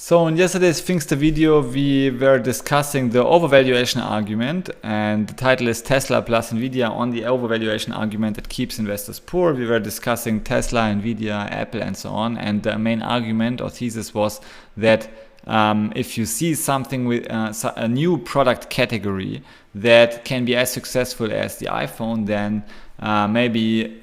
So in yesterday's Finxter video, we were discussing the overvaluation argument, and the title is Tesla plus NVIDIA on the overvaluation argument that keeps investors poor. We were discussing Tesla, NVIDIA, Apple, and so on, and the main argument or thesis was that if you see something with a new product category that can be as successful as the iPhone, then maybe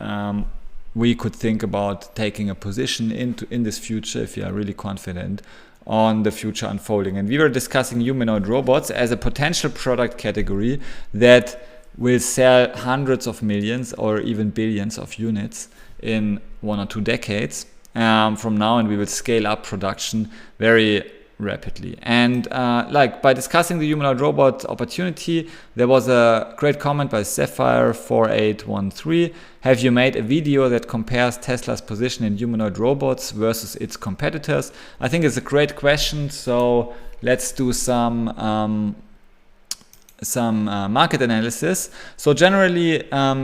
we could think about taking a position in this future if you are really confident on the future unfolding. And we were discussing humanoid robots as a potential product category that will sell hundreds of millions or even billions of units in 1 or 2 decades from now, and we will scale up production very rapidly. And by discussing the humanoid robot opportunity, there was a great comment by Sapphire4813. Have you made a video that compares Tesla's position in humanoid robots versus its competitors? I think it's a great question. So let's do some market analysis. So generally,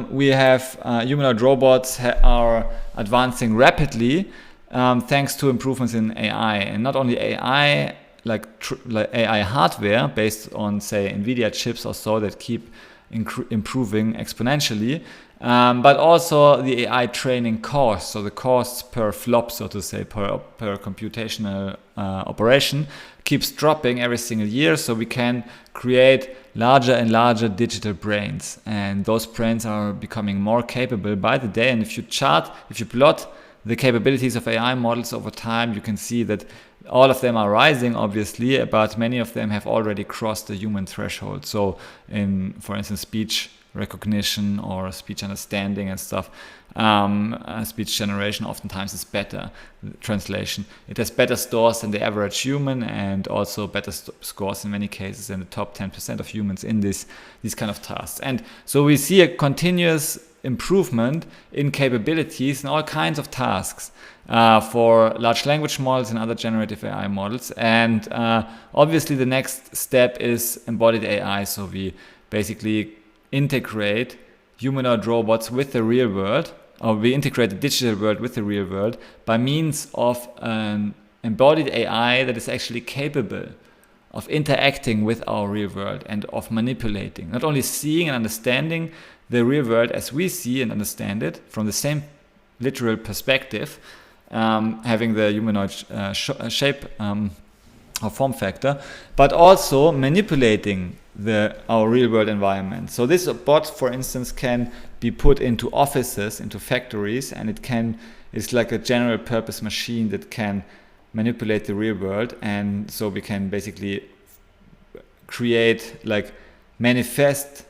we have humanoid robots are advancing rapidly thanks to improvements in AI, and not only AI, like AI hardware based on, say, NVIDIA chips or so that keep improving exponentially, but also the AI training costs, so the costs per flop, so to say, per computational operation keeps dropping every single year, so we can create larger and larger digital brains, and those brains are becoming more capable by the day. And if you plot the capabilities of AI models over time, you can see that all of them are rising, obviously, but many of them have already crossed the human threshold. So in, for instance, speech recognition or speech understanding and stuff, speech generation oftentimes is better. Translation, it has better scores than the average human, and also better scores in many cases than the top 10% of humans in these kind of tasks. And so we see a continuous improvement in capabilities in all kinds of tasks for large language models and other generative AI models. And obviously the next step is embodied AI. So we basically integrate humanoid robots with the real world, or we integrate the digital world with the real world by means of an embodied AI that is actually capable of interacting with our real world and of manipulating, not only seeing and understanding the real world as we see and understand it from the same literal perspective, having the humanoid shape or form factor, but also manipulating our real world environment. So this bot, for instance, can be put into offices, into factories, and it's like a general purpose machine that can manipulate the real world. And so we can basically create, manifest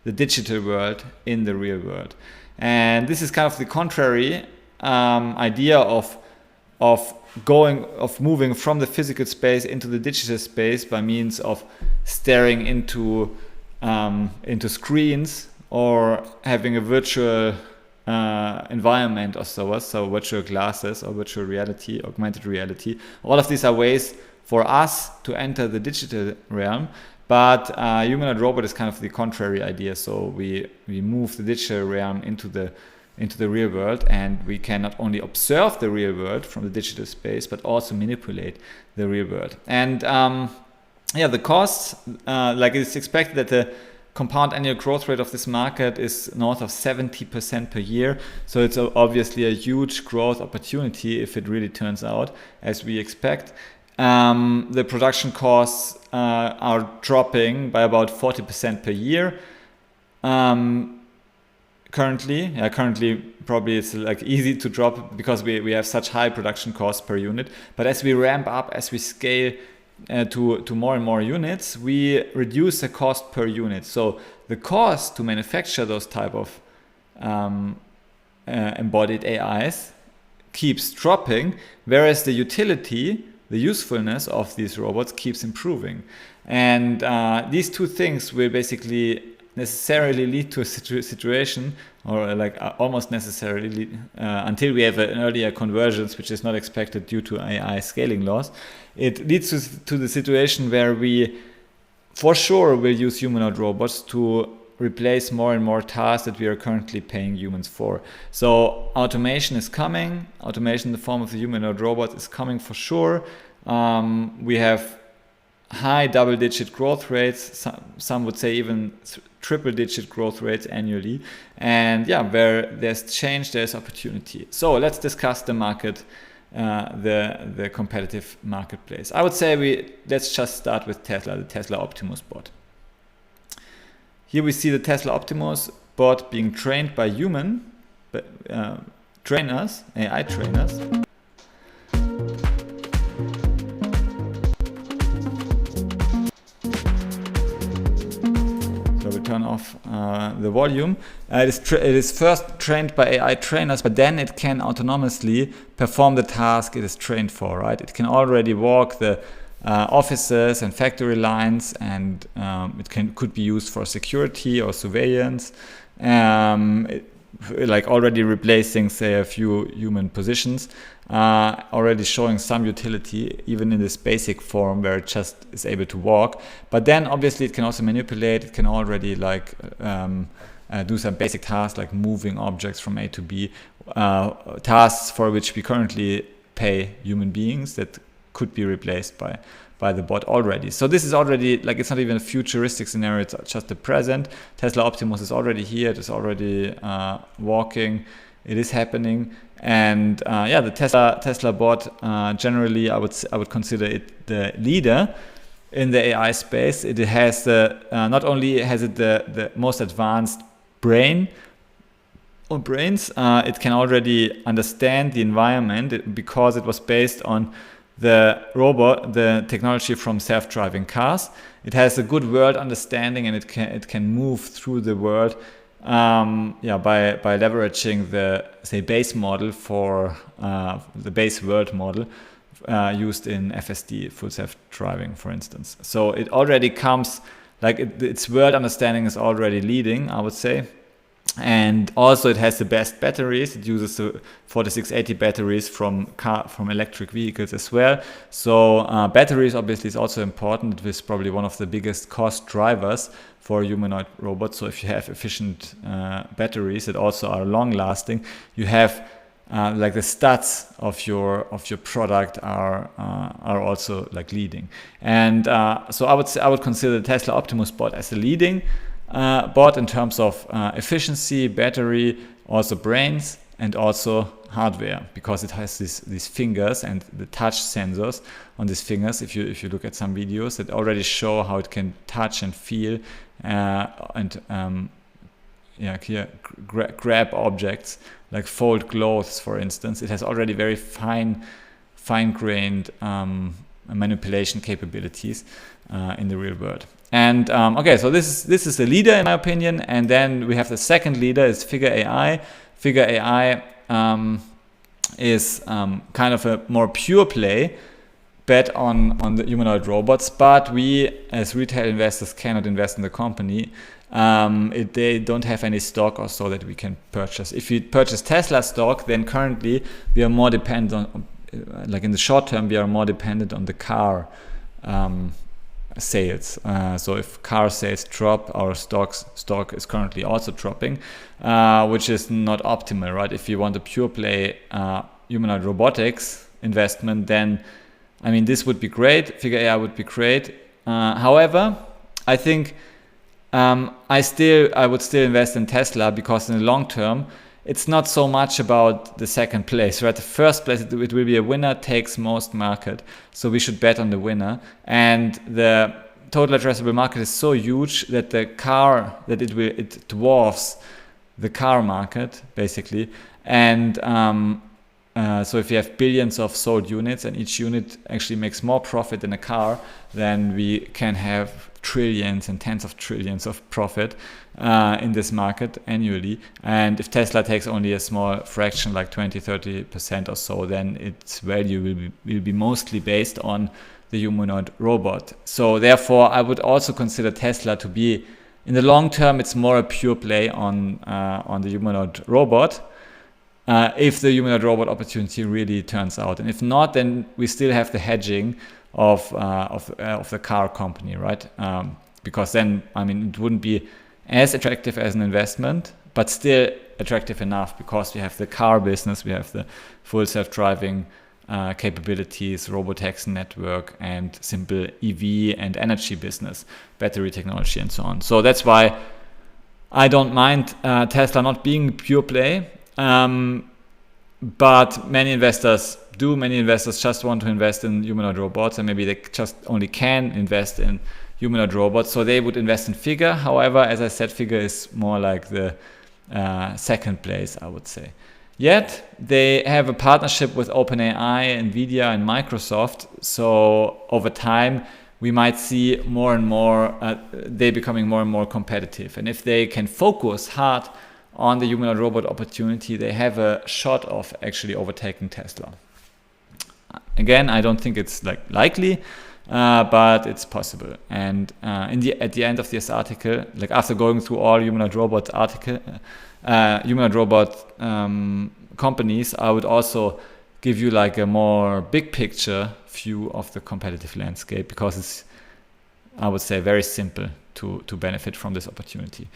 the digital world in the real world. And this is kind of the contrary idea of moving from the physical space into the digital space by means of staring into screens or having a virtual environment or so virtual glasses or virtual reality, augmented reality. All of these are ways for us to enter the digital realm. But humanoid robot is kind of the contrary idea. So we move the digital realm into the real world, and we can not only observe the real world from the digital space, but also manipulate the real world. And the costs, it's expected that the compound annual growth rate of this market is north of 70% per year. So it's obviously a huge growth opportunity if it really turns out as we expect. The production costs are dropping by about 40% per year. Currently probably it's easy to drop because we have such high production costs per unit. But as we ramp up, as we scale to more and more units, we reduce the cost per unit. So the cost to manufacture those type of embodied AIs keeps dropping, whereas the utility, the usefulness of these robots keeps improving. And these two things will basically necessarily lead to a situation, or almost necessarily, until we have an earlier convergence, which is not expected due to AI scaling laws. It leads to the situation where we for sure will use humanoid robots to replace more and more tasks that we are currently paying humans for. So automation is coming. Automation in the form of the humanoid robot is coming for sure. We have high double-digit growth rates. Some would say even triple-digit growth rates annually. And yeah, where there's change, there's opportunity. So let's discuss the market, the competitive marketplace. I would say let's just start with Tesla, the Tesla Optimus bot. Here we see the Tesla Optimus bot being trained by human trainers, AI trainers. Turn off the volume. It is first trained by AI trainers, but then it can autonomously perform the task it is trained for, right? It can already walk the offices and factory lines, and it could be used for security or surveillance, like already replacing, say, a few human positions, already showing some utility even in this basic form where it just is able to walk. But then obviously it can also manipulate. It can already like do some basic tasks like moving objects from A to B, tasks for which we currently pay human beings that could be replaced by the bot already. So this is already, like, it's not even a futuristic scenario, it's just the present. Tesla Optimus is already here, it is already walking, it is happening. And yeah, the Tesla bot, generally I would consider it the leader in the AI space. It has not only has it the most advanced brains, it can already understand the environment because it was based on the technology from self-driving cars. It has a good world understanding, and it can move through the world by leveraging the, say, base model for the base world model used in FSD, full self-driving, for instance. So it already comes, like, its world understanding is already leading, I would say. And also it has the best batteries. It uses the 4680 batteries from electric vehicles as well. So batteries obviously is also important. It is probably one of the biggest cost drivers for humanoid robots. So if you have efficient batteries that also are long lasting, you have like the stats of your product are also like leading. And so I would consider the Tesla Optimus bot as a leading bot in terms of efficiency, battery, also brains, and also hardware, because it has these fingers and the touch sensors on these fingers. If you look at some videos that already show how it can touch and feel here grab objects, like fold clothes, for instance. It has already very fine-grained manipulation capabilities in the real world. And okay, so this is the leader in my opinion. And then we have the second leader is Figure AI. Figure AI is kind of a more pure play bet on the humanoid robots, but we as retail investors cannot invest in the company. They don't have any stock or so that we can purchase. If we purchase Tesla stock, then currently we are more dependent on, like in the short term, we are more dependent on the car sales. So if car sales drop, our stock is currently also dropping, which is not optimal, right? If you want a pure play humanoid robotics investment, then I mean this would be great. Figure AI would be great. However, I think I would still invest in Tesla, because in the long term it's not so much about the second place, right? The first place, it will be a winner takes most market. So we should bet on the winner. And the total addressable market is so huge that it dwarfs the car market, basically. And so if you have billions of sold units and each unit actually makes more profit than a car, then we can have trillions and tens of trillions of profit in this market annually. And if Tesla takes only a small fraction, like 20-30% or so, then its value will be mostly based on the humanoid robot. So therefore I would also consider Tesla to be, in the long term, it's more a pure play on the humanoid robot, if the humanoid robot opportunity really turns out. And if not, then we still have the hedging of the car company, right? Because then, I mean, it wouldn't be as attractive as an investment, but still attractive enough, because we have the car business, we have the full self-driving capabilities, robotaxi network, and simple EV and energy business, battery technology, and so on. So that's why I don't mind Tesla not being pure play, but many investors do. Many investors just want to invest in humanoid robots, and maybe they just only can invest in humanoid robots, so they would invest in Figure. However, as I said, Figure is more like the second place, I would say. Yet they have a partnership with OpenAI, NVIDIA, and Microsoft. So over time, we might see more and more they becoming more and more competitive. And if they can focus hard on the humanoid robot opportunity, they have a shot of actually overtaking Tesla. Again, I don't think it's likely, but it's possible. And at the end of this article, like after going through all humanoid robot companies, I would also give you like a more big picture view of the competitive landscape, because it's, I would say, very simple to benefit from this opportunity.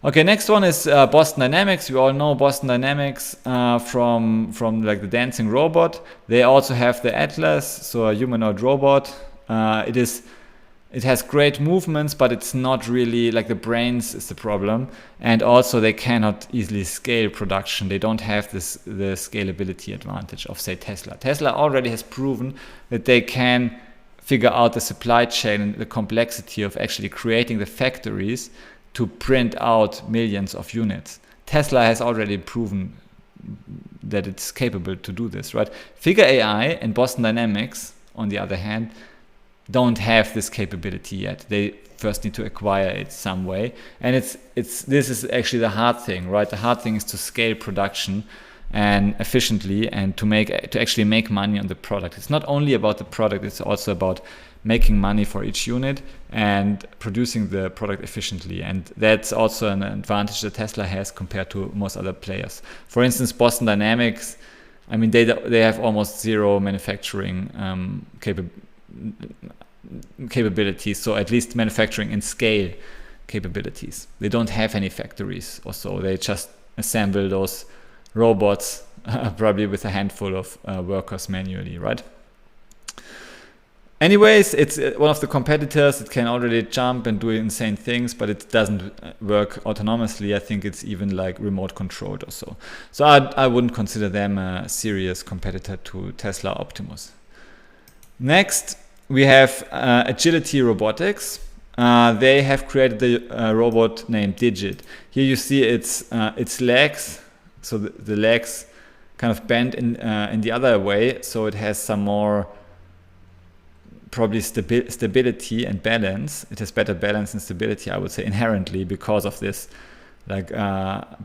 Okay, next one is Boston Dynamics. We all know Boston Dynamics from like the dancing robot. They also have the Atlas, so a humanoid robot. It has great movements, but it's not really like the brains is the problem. And also they cannot easily scale production. They don't have the scalability advantage of, say, Tesla. Tesla already has proven that they can figure out the supply chain and the complexity of actually creating the factories to print out millions of units. Tesla has already proven that it's capable to do this, right? Figure AI and Boston Dynamics, on the other hand, don't have this capability yet. They first need to acquire it some way. And this is actually the hard thing, right? The hard thing is to scale production and efficiently, and to actually make money on the product. It's not only about the product, it's also about making money for each unit and producing the product efficiently. And that's also an advantage that Tesla has compared to most other players. For instance, Boston Dynamics, I mean, they have almost zero manufacturing capabilities, so at least manufacturing and scale capabilities. They don't have any factories or so. They just assemble those robots probably with a handful of workers manually, right? Anyways, it's one of the competitors. It can already jump and do insane things, but it doesn't work autonomously. I think it's even like remote controlled or so. So I wouldn't consider them a serious competitor to Tesla Optimus. Next, we have Agility Robotics. They have created a robot named Digit. Here you see its legs. So the legs kind of bend in the other way. So it has some more probably stability and balance. It has better balance and stability, I would say, inherently, because of this like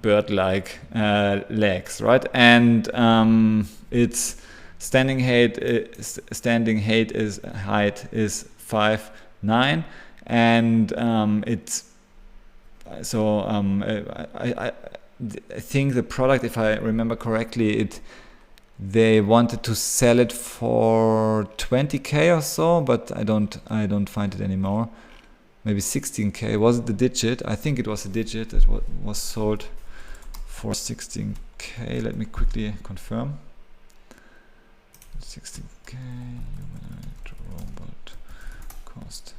bird-like legs, right? And its standing height is 5'9", and I think the product, if I remember correctly, they wanted to sell it for 20k or so, but I don't find it anymore. Maybe 16k. Was it the Digit? I think it was a Digit that was sold for 16k. Let me quickly confirm. 16k humanoid robot cost.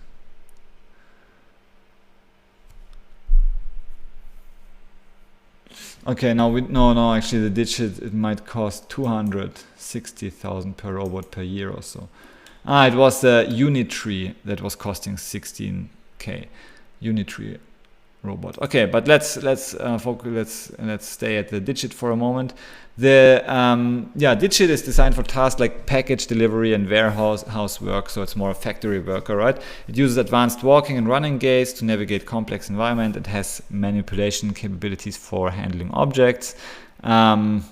Okay, no, actually the Digit, it might cost 260,000 per robot per year or so. It was the Unitree that was costing 16k. Unitree robot. Okay, but let's focus. Let's stay at the Digit for a moment. The Digit is designed for tasks like package delivery and warehouse work, so it's more a factory worker, right? It uses advanced walking and running gaits to navigate complex environment. It has manipulation capabilities for handling objects, and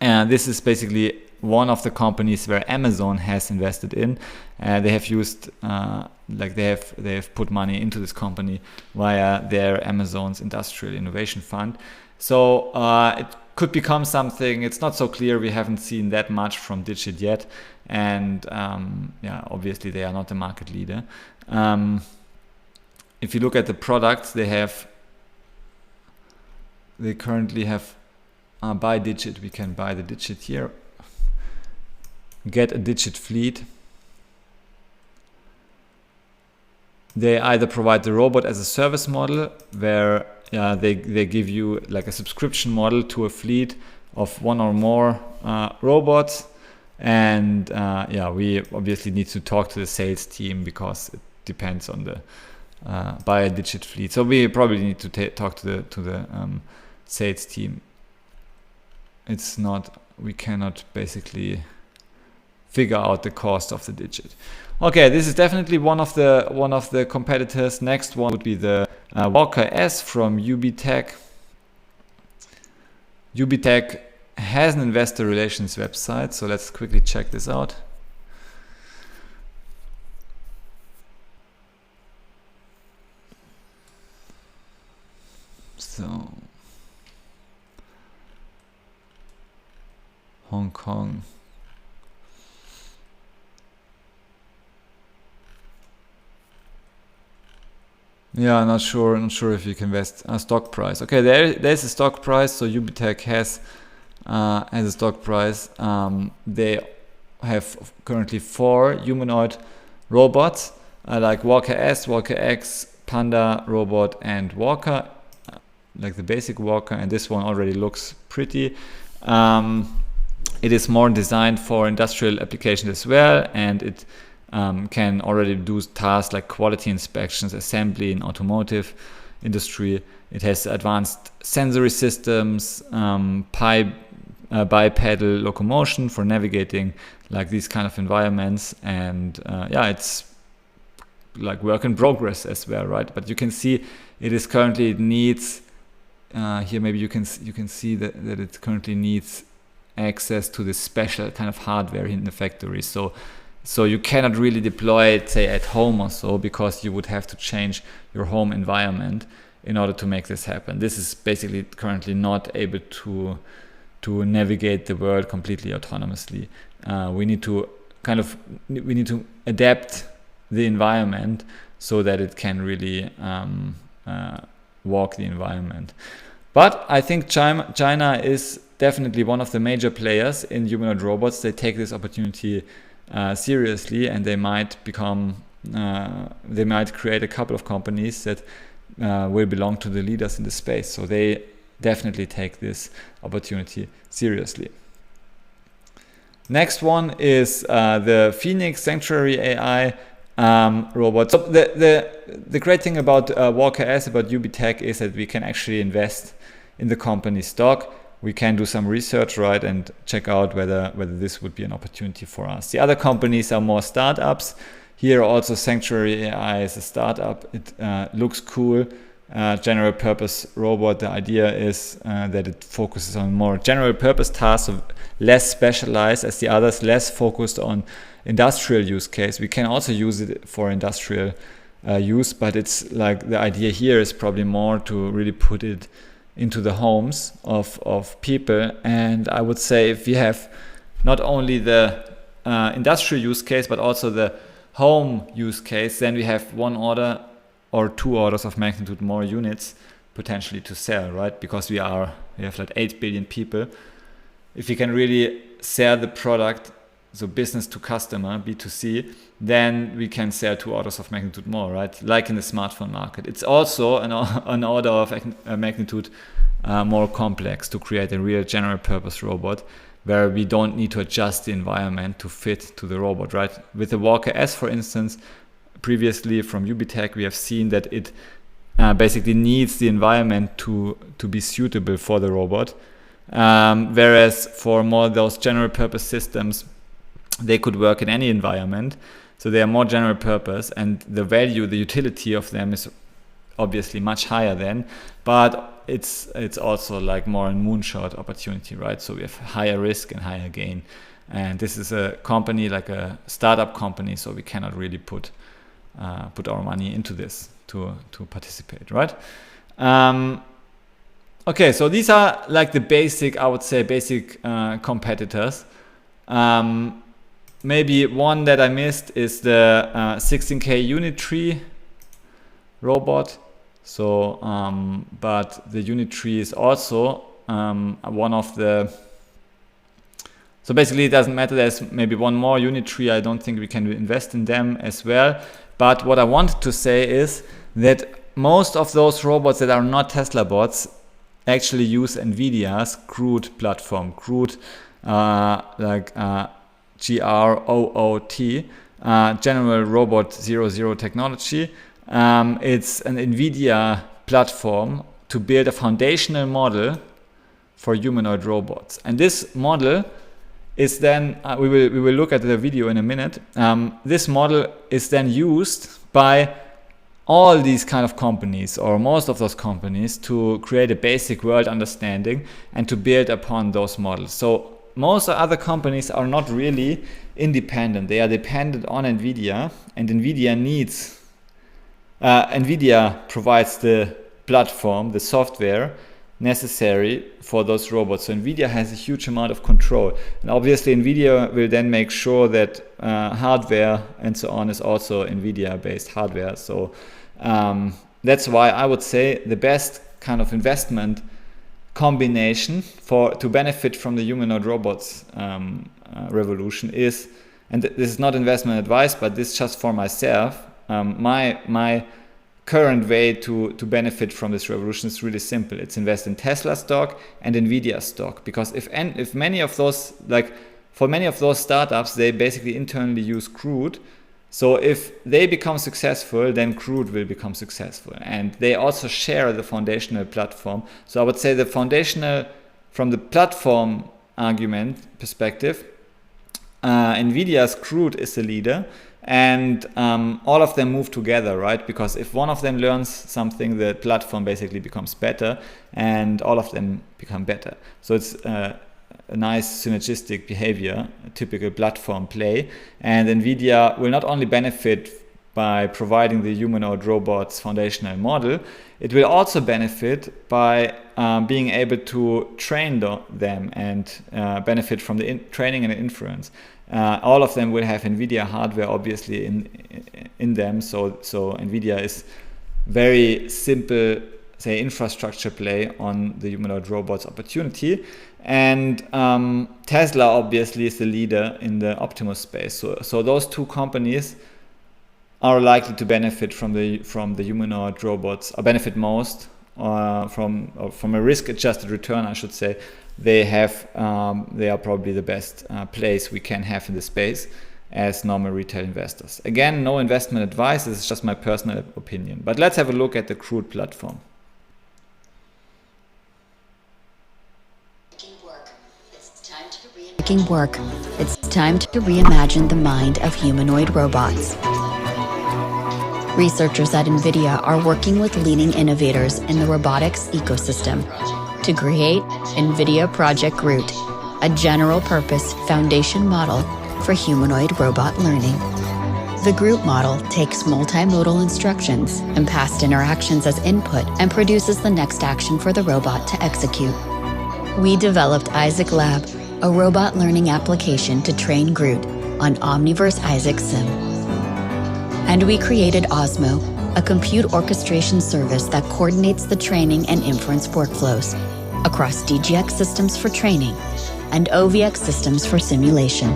this is basically one of the companies where Amazon has invested in. They have used they have put money into this company via their Amazon's Industrial Innovation Fund. So it could become something. It's not so clear. We haven't seen that much from Digit yet, and obviously they are not the market leader. If you look at the products they currently have, by Digit, we can buy the Digit here. get a digit fleet, they either provide the robot as a service model where they give you like a subscription model to a fleet of one or more robots. And we obviously need to talk to the sales team because it depends on the buy a digit fleet. So we probably need to talk to the sales team. It's not, we cannot basically figure out the cost of the digit. Okay, this is definitely one of the competitors. Next one would be the Walker S from UBTech. UBTech has an investor relations website, so let's quickly check this out. So Hong Kong. Yeah, not sure if you can invest a stock price. Okay, there's a stock price. So UBTech has a stock price. They have currently 4 humanoid robots like Walker S, Walker X, Panda robot, and Walker, like the basic Walker. And this one already looks pretty. It is more designed for industrial applications as well, and it can already do tasks like quality inspections, assembly in automotive industry. It has advanced sensory systems, bipedal locomotion for navigating like these kind of environments, and it's like work in progress as well, right? But you can see it is currently, it needs here maybe you can see that it currently needs access to this special kind of hardware in the factory. So you cannot really deploy it, say, at home or so, because you would have to change your home environment in order to make this happen. This is basically currently not able to navigate the world completely autonomously. We need to adapt the environment so that it can really walk the environment. But I think China is definitely one of the major players in humanoid robots. They take this opportunity seriously, and they might create a couple of companies that will belong to the leaders in the space. So they definitely take this opportunity seriously. Next one is the Phoenix Sanctuary AI robot. So the great thing about Walker S, about UBTech, is that we can actually invest in the company stock. We can do some research, right, and check out whether this would be an opportunity for us. The other companies are more startups. Here also Sanctuary AI is a startup. It looks cool. General purpose robot. The idea is that it focuses on more general purpose tasks, so less specialized as the others, less focused on industrial use case. We can also use it for industrial use, but it's like the idea here is probably more to really put it into the homes of people. And I would say if we have not only the industrial use case but also the home use case, then we have 1 order or 2 orders of magnitude more units potentially to sell, right? Because we have like 8 billion people. If we can really sell the product, so business to customer, B2C, then we can sell 2 orders of magnitude more, right? Like in the smartphone market. It's also an order of magnitude more complex to create a real general purpose robot where we don't need to adjust the environment to fit to the robot, right? With the Walker S, for instance, previously from UBTech, we have seen that it basically needs the environment to be suitable for the robot. Whereas for more those general purpose systems, they could work in any environment. So they are more general purpose, and the value, the utility of them is obviously much higher then, but it's also like more a moonshot opportunity, right? So we have higher risk and higher gain. And this is a company, like a startup company, so we cannot really put our money into this to participate, right? Okay, so these are like the basic, I would say, competitors. Maybe one that I missed is the 16K unit tree robot. So, but the unit tree is also one of the So basically it doesn't matter, there's maybe one more Unitree, I don't think we can invest in them as well. But what I wanted to say is that most of those robots that are not Tesla bots actually use NVIDIA's Groot platform. Groot, Groot, General Robot 00 technology. It's an NVIDIA platform to build a foundational model for humanoid robots. And this model is then, we will look at the video in a minute. This model is then used by all these kind of companies, or most of those companies, to create a basic world understanding and to build upon those models. So most other companies are not really independent. They are dependent on NVIDIA, and NVIDIA provides the platform, the software necessary for those robots. So NVIDIA has a huge amount of control. And obviously NVIDIA will then make sure that hardware and so on is also NVIDIA based hardware. So that's why I would say the best kind of investment combination to benefit from the humanoid robots revolution is, and this is not investment advice, but this is just for myself, my current way to benefit from this revolution is really simple. It's invest in Tesla stock and NVIDIA stock, because if many of those, for many of those startups, they basically internally use Groot. So if they become successful, then Groot will become successful, and they also share the foundational platform. So I would say the foundational, from the platform argument perspective, NVIDIA's Groot is the leader. And all of them move together, right? Because if one of them learns something, the platform basically becomes better, and all of them become better. So it's a nice synergistic behavior, a typical platform play. And NVIDIA will not only benefit by providing the humanoid robots foundational model, it will also benefit by being able to train them and benefit from the training and inference. All of them will have NVIDIA hardware obviously in them, so NVIDIA is very simple, say, infrastructure play on the humanoid robots opportunity. And Tesla obviously is the leader in the Optimus space. So those two companies are likely to benefit from the humanoid robots, or benefit most from a risk-adjusted return, I should say. They are probably the best place we can have in the space as normal retail investors. Again, no investment advice, this is just my personal opinion. But let's have a look at the Groot platform. Making work. It's time to reimagine the mind of humanoid robots. Researchers at NVIDIA are working with leading innovators in the robotics ecosystem to create NVIDIA Project Groot, a general-purpose foundation model for humanoid robot learning. The Groot model takes multimodal instructions and past interactions as input and produces the next action for the robot to execute. We developed Isaac Lab, a robot learning application to train Groot on Omniverse Isaac Sim. And we created Osmo, a compute orchestration service that coordinates the training and inference workflows across DGX systems for training and OVX systems for simulation.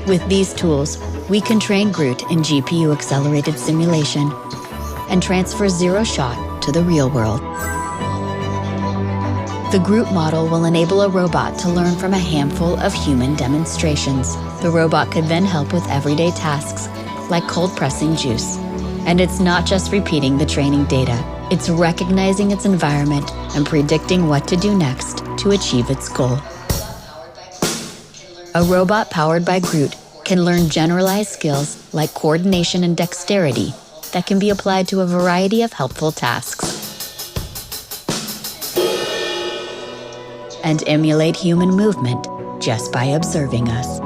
With these tools, we can train Groot in GPU-accelerated simulation and transfer zero-shot to the real world. The Groot model will enable a robot to learn from a handful of human demonstrations. The robot could then help with everyday tasks, like cold pressing juice. And it's not just repeating the training data, it's recognizing its environment and predicting what to do next to achieve its goal. A robot powered by Groot can learn generalized skills like coordination and dexterity that can be applied to a variety of helpful tasks. And emulate human movement just by observing us.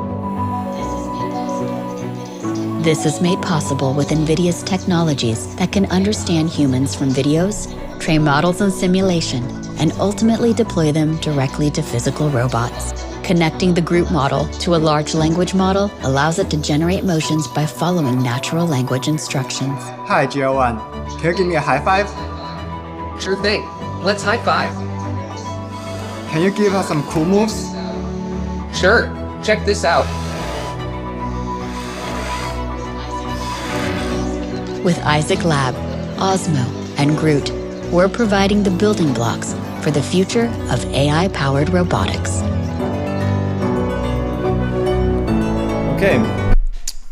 This is made possible with NVIDIA's technologies that can understand humans from videos, train models in simulation, and ultimately deploy them directly to physical robots. Connecting the Groot model to a large language model allows it to generate motions by following natural language instructions. Hi, GL1. Can you give me a high five? Sure thing. Let's high five. Can you give us some cool moves? Sure. Check this out. With Isaac Lab, Osmo, and Groot, we're providing the building blocks for the future of AI-powered robotics. Okay,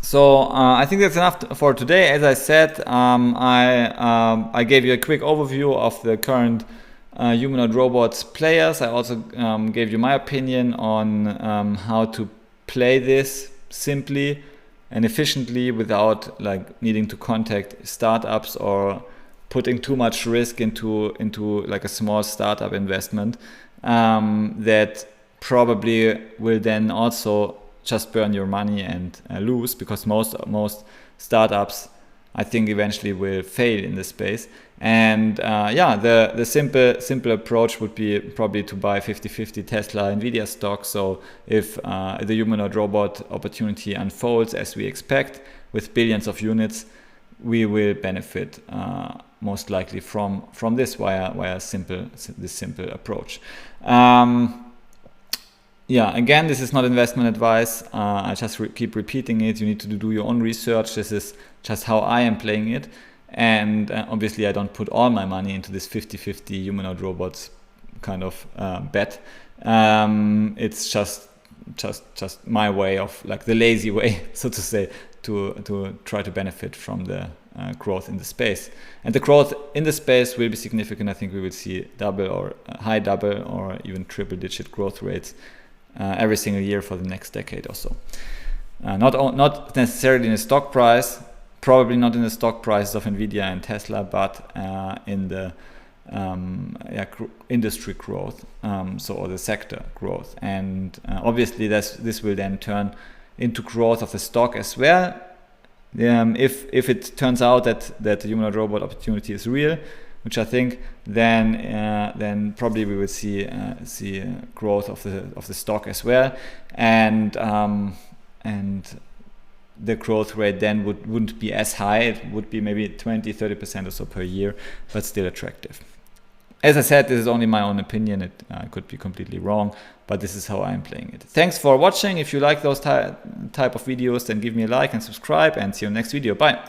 so I think that's enough for today. As I said, I gave you a quick overview of the current humanoid robots players. I also gave you my opinion on how to play this simply and efficiently without like needing to contact startups or putting too much risk into like a small startup investment that probably will then also just burn your money and lose, because most startups I think eventually will fail in this space. And the simple approach would be probably to buy 50-50 Tesla NVIDIA stock. So if the humanoid robot opportunity unfolds as we expect with billions of units, we will benefit most likely from this via this simple approach. Again, this is not investment advice. I just keep repeating it. You need to do your own research. This is just how I am playing it. And obviously I don't put all my money into this 50-50 humanoid robots kind of bet. It's just my way of, like, the lazy way, so to say, to try to benefit from the growth in the space. And the growth in the space will be significant. I think we will see double or high double or even triple digit growth rates every single year for the next decade or so. Not necessarily in the stock price, probably not in the stock prices of NVIDIA and Tesla, but in the industry growth, or the sector growth. And obviously this will then turn into growth of the stock as well. If it turns out that the humanoid robot opportunity is real, which I think, then probably we will see growth of the stock as well, and the growth rate then wouldn't be as high. It would be maybe 20-30% or so per year, but still attractive. As I said, this is only my own opinion. It could be completely wrong, but this is how I'm playing it. Thanks for watching. If you like those type of videos, then give me a like and subscribe, and see you in the next video. Bye.